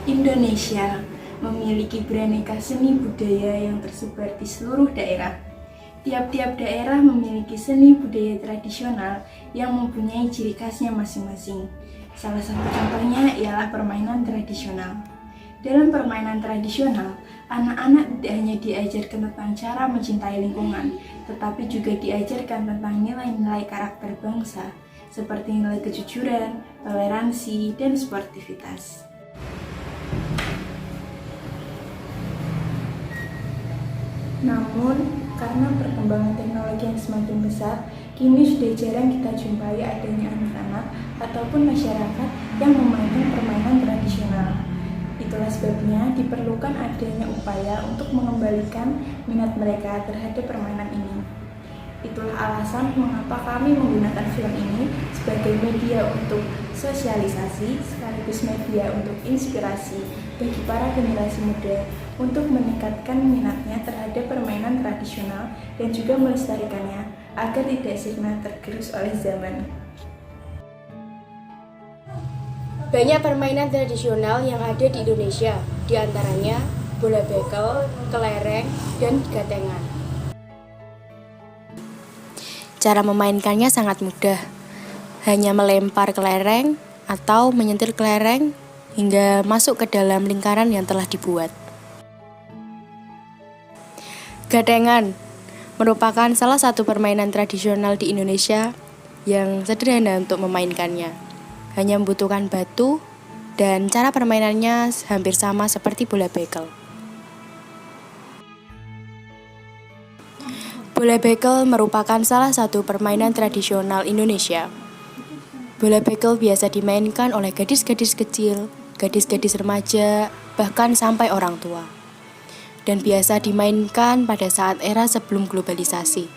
Indonesia memiliki beraneka seni budaya yang tersebar di seluruh daerah. Tiap-tiap daerah memiliki seni budaya tradisional yang mempunyai ciri khasnya masing-masing. Salah satu contohnya ialah permainan tradisional. Dalam permainan tradisional, anak-anak tidak hanya diajarkan tentang cara mencintai lingkungan, tetapi juga diajarkan tentang nilai-nilai karakter bangsa, seperti nilai kejujuran, toleransi, dan sportivitas. Namun, karena perkembangan teknologi yang semakin besar, kini sudah jarang kita jumpai adanya anak-anak ataupun masyarakat yang memainkan permainan tradisional. Itulah sebabnya diperlukan adanya upaya untuk mengembalikan minat mereka terhadap permainan ini. Itulah alasan mengapa kami menggunakan film ini sebagai media untuk sosialisasi sekaligus media untuk inspirasi bagi para generasi muda untuk meningkatkan minatnya terhadap permainan tradisional dan juga melestarikannya agar tidak sirna tergerus oleh zaman. Banyak permainan tradisional yang ada di Indonesia, diantaranya bola bekel, kelereng, dan gatengan. Cara memainkannya sangat mudah, hanya melempar kelereng atau menyentil kelereng hingga masuk ke dalam lingkaran yang telah dibuat. Gatengan merupakan salah satu permainan tradisional di Indonesia yang sederhana untuk memainkannya. Hanya membutuhkan batu dan cara permainannya hampir sama seperti bola bekel. Bola bekel merupakan salah satu permainan tradisional Indonesia. Bola bekel biasa dimainkan oleh gadis-gadis kecil, gadis-gadis remaja, bahkan sampai orang tua. Dan biasa dimainkan pada saat era sebelum globalisasi.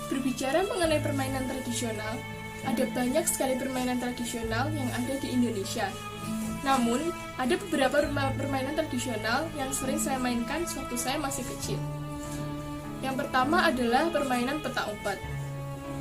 Berbicara mengenai permainan tradisional, ada banyak sekali permainan tradisional yang ada di Indonesia. Namun, ada beberapa permainan tradisional yang sering saya mainkan sewaktu saya masih kecil. Yang pertama adalah permainan petak umpet.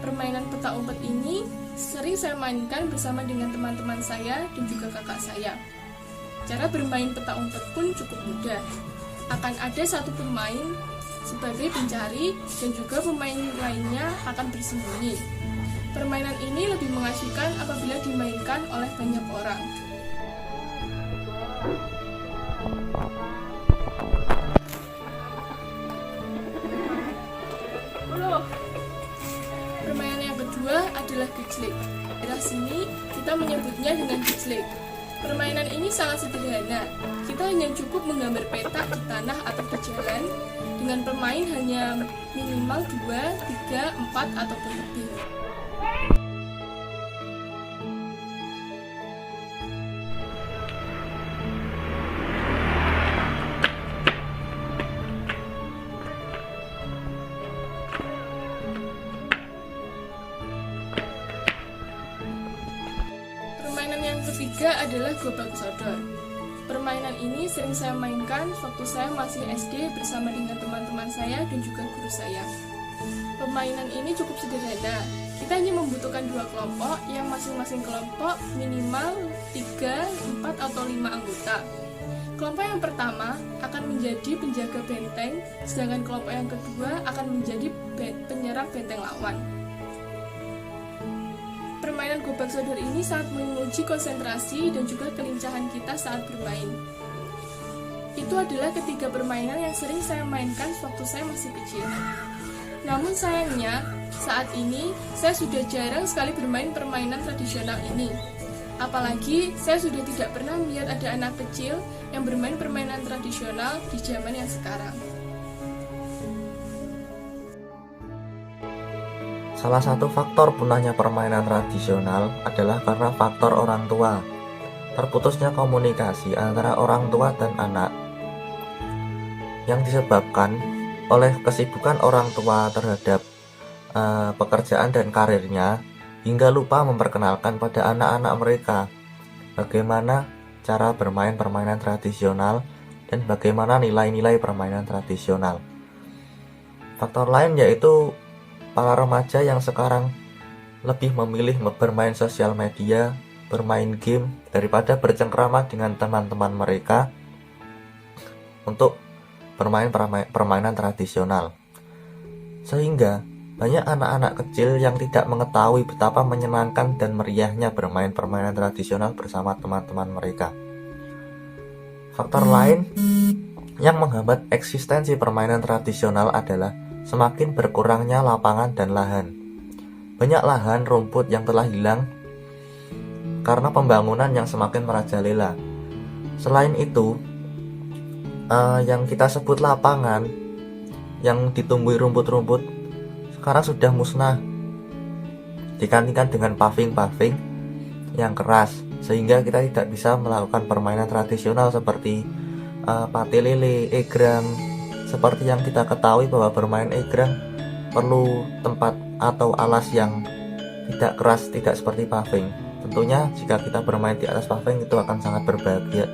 Permainan petak umpet ini sering saya mainkan bersama dengan teman-teman saya dan juga kakak saya. Cara bermain petak umpet pun cukup mudah. Akan ada satu pemain sebagai pencari dan juga pemain lainnya akan bersembunyi. Permainan ini lebih mengasyikan apabila dimainkan oleh banyak orang. Permainan yang kedua adalah gejlek. Di sini kita menyebutnya dengan gejlek. Permainan ini sangat sederhana. Kita hanya cukup menggambar peta di tanah atau di jalan dengan pemain hanya minimal 2, 3, 4 ataupun lebih. Permainan yang ketiga adalah gobak sodor. Permainan ini sering saya mainkan waktu saya masih SD bersama dengan teman-teman saya dan juga guru saya. Permainan ini cukup sederhana. Kita hanya membutuhkan 2 kelompok yang masing-masing kelompok minimal 3, 4, atau 5 anggota. Kelompok yang pertama akan menjadi penjaga benteng, sedangkan kelompok yang kedua akan menjadi penyerang benteng lawan. Permainan gobak sodor ini sangat menguji konsentrasi dan juga kelincahan kita saat bermain. Itu adalah ketiga permainan yang sering saya mainkan waktu saya masih kecil. Namun sayangnya, saat ini saya sudah jarang sekali bermain permainan tradisional ini. Apalagi saya sudah tidak pernah melihat ada anak kecil yang bermain permainan tradisional di zaman yang sekarang. Salah satu faktor punahnya permainan tradisional adalah karena faktor orang tua. Terputusnya komunikasi antara orang tua dan anak yang disebabkan oleh kesibukan orang tua terhadap pekerjaan dan karirnya, hingga lupa memperkenalkan pada anak-anak mereka bagaimana cara bermain permainan tradisional dan bagaimana nilai-nilai permainan tradisional. Faktor lain yaitu para remaja yang sekarang lebih memilih bermain sosial media, bermain game, daripada bercengkrama dengan teman-teman mereka untuk bermain permainan tradisional. Sehingga banyak anak-anak kecil yang tidak mengetahui betapa menyenangkan dan meriahnya bermain permainan tradisional bersama teman-teman mereka. Faktor lain yang menghambat eksistensi permainan tradisional adalah semakin berkurangnya lapangan dan lahan. Banyak lahan rumput yang telah hilang karena pembangunan yang semakin merajalela. Selain itu, yang kita sebut lapangan yang ditumbuhi rumput-rumput sekarang sudah musnah, digantikan dengan paving-paving yang keras, sehingga kita tidak bisa melakukan permainan tradisional seperti pati lele, egrang. Seperti yang kita ketahui bahwa bermain egrang perlu tempat atau alas yang tidak keras, tidak seperti paving. Tentunya jika kita bermain di atas paving itu akan sangat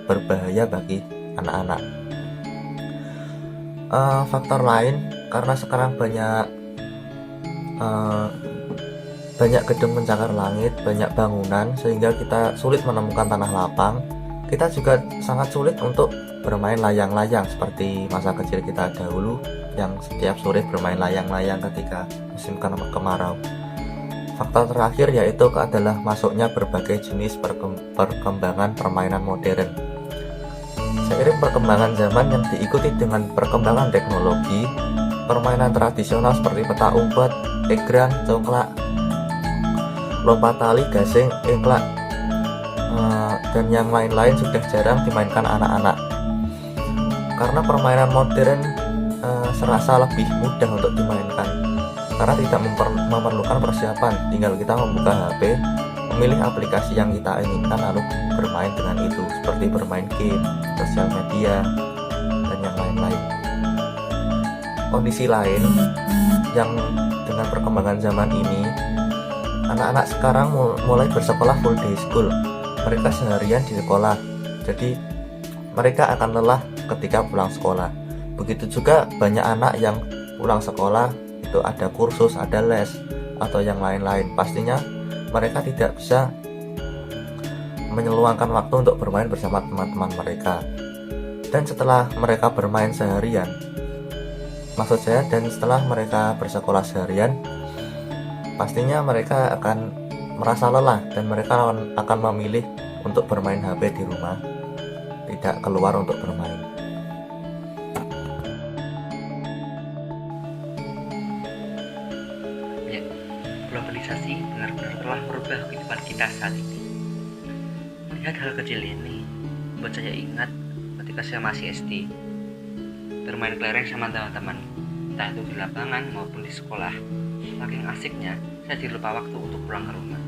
berbahaya bagi anak-anak. Faktor lain, karena sekarang banyak gedung pencakar langit, banyak bangunan, sehingga kita sulit menemukan tanah lapang. Kita juga sangat sulit untuk bermain layang-layang seperti masa kecil kita dahulu yang setiap sore bermain layang-layang ketika musim kemarau. Faktor terakhir yaitu adalah masuknya berbagai jenis perkembangan permainan modern. Seiring perkembangan zaman yang diikuti dengan perkembangan teknologi, permainan tradisional seperti petak umpet, egrang, congklak, lompat tali, gasing, engklak, dan yang lain-lain sudah jarang dimainkan anak-anak. Karena permainan modern serasa lebih mudah untuk dimainkan, karena tidak memerlukan persiapan, tinggal kita membuka HP, memilih aplikasi yang kita inginkan lalu bermain dengan itu, seperti bermain game, sosial media, dan yang lain-lain. Kondisi lain yang dengan perkembangan zaman ini, anak-anak sekarang mulai bersekolah full day school. Mereka seharian di sekolah, jadi mereka akan lelah ketika pulang sekolah. Begitu juga banyak anak yang pulang sekolah itu ada kursus, ada les, atau yang lain-lain. Pastinya mereka tidak bisa menyeluangkan waktu untuk bermain bersama teman-teman mereka. Dan setelah mereka bermain seharian, dan setelah mereka bersekolah seharian, pastinya mereka akan merasa lelah dan mereka akan memilih untuk bermain HP di rumah, tidak keluar untuk bermain. Ya, globalisasi benar-benar telah merubah kehidupan kita saat ini. Melihat hal kecil ini membuat saya ingat ketika saya masih SD, bermain kelereng sama teman-teman, entah itu di lapangan maupun di sekolah. Saking asiknya, saya jadi lupa waktu untuk pulang ke rumah.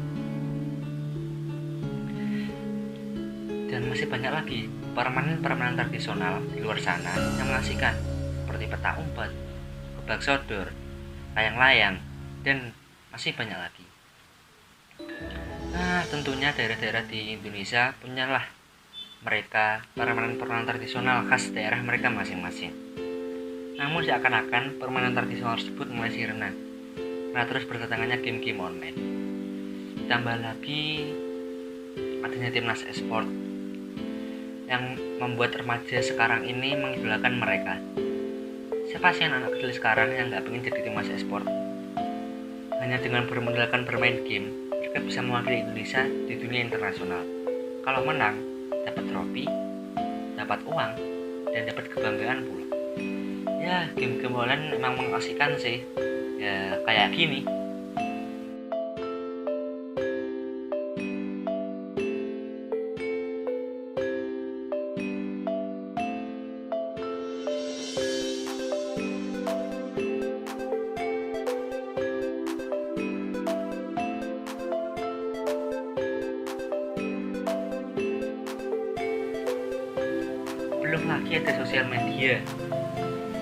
Dan masih banyak lagi permainan tradisional di luar sana yang mengasihkan, seperti petak umpet, gebak sodor, layang-layang, dan masih banyak lagi. Nah, tentunya daerah-daerah di Indonesia punyalah mereka permainan tradisional khas daerah mereka masing-masing. Namun seakan-akan permainan tradisional tersebut mulai sirna karena terus berdatangannya game-game online. Ditambah lagi adanya timnas e-sport yang membuat remaja sekarang ini mengidolakan mereka. Siapa sih anak kecil sekarang yang gak pengen jadi timnas e-sport? Hanya dengan bermodalkan bermain game, mereka bisa mewakili Indonesia di dunia internasional. Kalau menang, dapat trofi, dapat uang, dan dapat kebanggaan pula. Ya, game-game online memang mengasihkan sih. Ya, kayak gini. Belum lagi ada sosial media,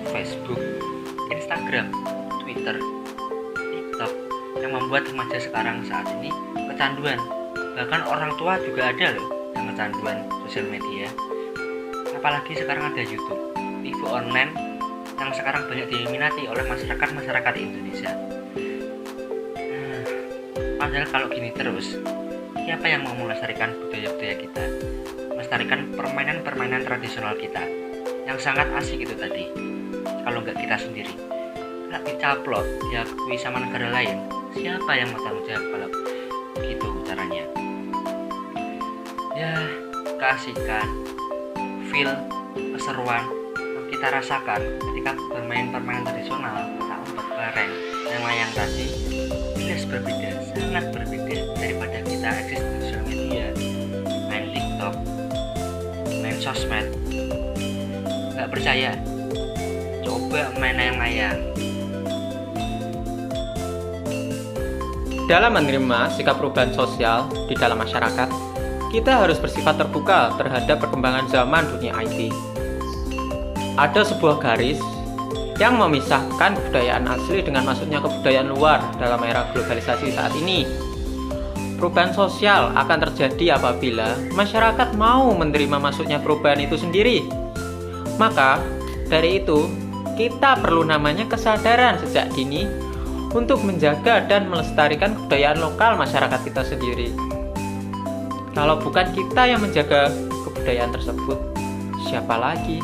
Facebook, Instagram, Twitter, TikTok yang membuat remaja sekarang saat ini kecanduan. Bahkan orang tua juga ada loh yang kecanduan sosial media. Apalagi sekarang ada YouTube, TV online yang sekarang banyak diminati oleh masyarakat Indonesia. Padahal kalau gini terus, siapa yang mau melestarikan budaya-budaya kita, melestarikan permainan-permainan tradisional kita yang sangat asik itu tadi, kalau nggak kita sendiri? Kalau dicaplok, diakui sama negara lain, siapa yang mau tanggung jawab kalau gitu caranya? Ya, keasikan, feel, keseruan yang kita rasakan ketika bermain permainan tradisional, tak umpet bareng, yang layang tadi, jelas berbeda, sangat berbeda daripada kita eksis di sosial media, main TikTok, main sosmed. Nggak percaya? Coba main layang-layang. Dalam menerima sikap perubahan sosial di dalam masyarakat, kita harus bersifat terbuka terhadap perkembangan zaman dunia IT. Ada sebuah garis yang memisahkan kebudayaan asli dengan masuknya kebudayaan luar dalam era globalisasi saat ini. Perubahan sosial akan terjadi apabila masyarakat mau menerima masuknya perubahan itu sendiri. Maka, dari itu, kita perlu namanya kesadaran sejak dini untuk menjaga dan melestarikan kebudayaan lokal masyarakat kita sendiri. Kalau bukan kita yang menjaga kebudayaan tersebut, siapa lagi?